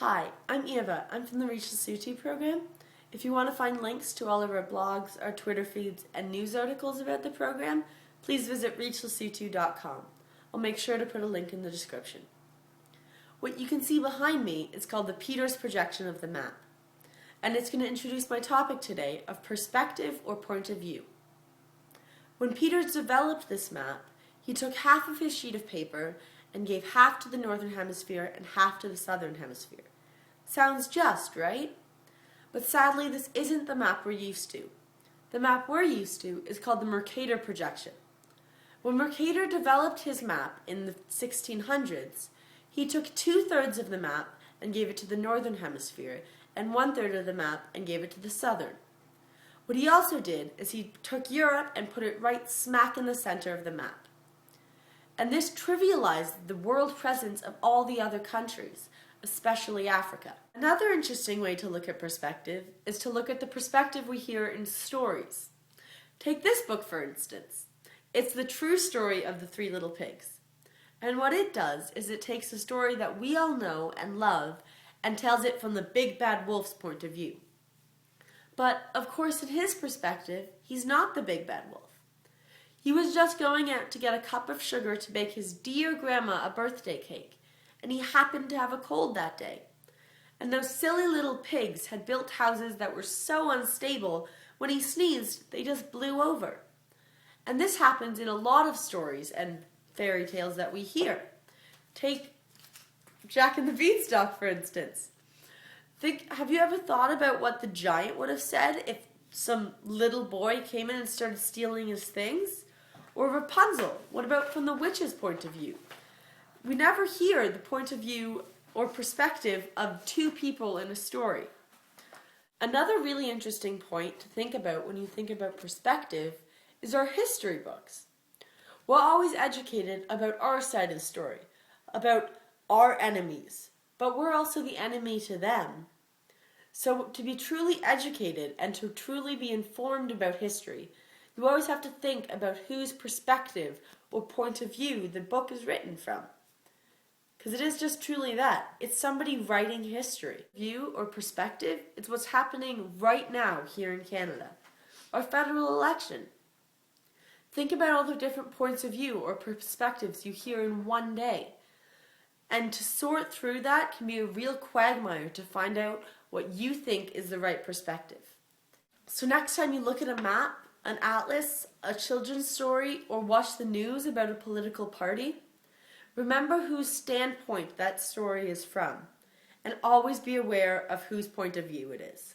Hi, I'm Ieva. I'm from the RLYouth program. If you want to find links to all of our blogs, our Twitter feeds, and news articles about the program, please visit RLYouth.com. I'll make sure to put a link in the description. What you can see behind me is called the Peters projection of the map, and it's going to introduce my topic today of perspective or point of view. When Peters developed this map, he took half of his sheet of paper and gave half to the northern hemisphere and half to the southern hemisphere. Sounds just, right? But sadly, this isn't the map we're used to. The map we're used to is called the Mercator projection. When Mercator developed his map in the 1600s, he took 2/3 of the map and gave it to the northern hemisphere, and 1/3 of the map and gave it to the southern. What he also did is he took Europe and put it right smack in the center of the map. And this trivialized the world presence of all the other countries, especially Africa. Another interesting way to look at perspective is to look at the perspective we hear in stories. Take this book, for instance. It's the true story of the Three Little Pigs. And what it does is it takes a story that we all know and love and tells it from the big bad wolf's point of view. But, of course, in his perspective, he's not the big bad wolf. He was just going out to get a cup of sugar to bake his dear grandma a birthday cake, and he happened to have a cold that day. And those silly little pigs had built houses that were so unstable, when he sneezed, they just blew over. And this happens in a lot of stories and fairy tales that we hear. Take Jack and the Beanstalk, for instance. Have you ever thought about what the giant would have said if some little boy came in and started stealing his things? Or Rapunzel, what about from the witch's point of view? We never hear the point of view or perspective of two people in a story. Another really interesting point to think about when you think about perspective is our history books. We're always educated about our side of the story, about our enemies, but we're also the enemy to them. So to be truly educated and to truly be informed about history, you always have to think about whose perspective or point of view the book is written from. Because it is just truly that. It's somebody writing history. View or perspective, it's what's happening right now here in Canada. Our federal election. Think about all the different points of view or perspectives you hear in one day. And to sort through that can be a real quagmire to find out what you think is the right perspective. So next time you look at a map, an atlas, a children's story, or watch the news about a political party, remember whose standpoint that story is from, and always be aware of whose point of view it is.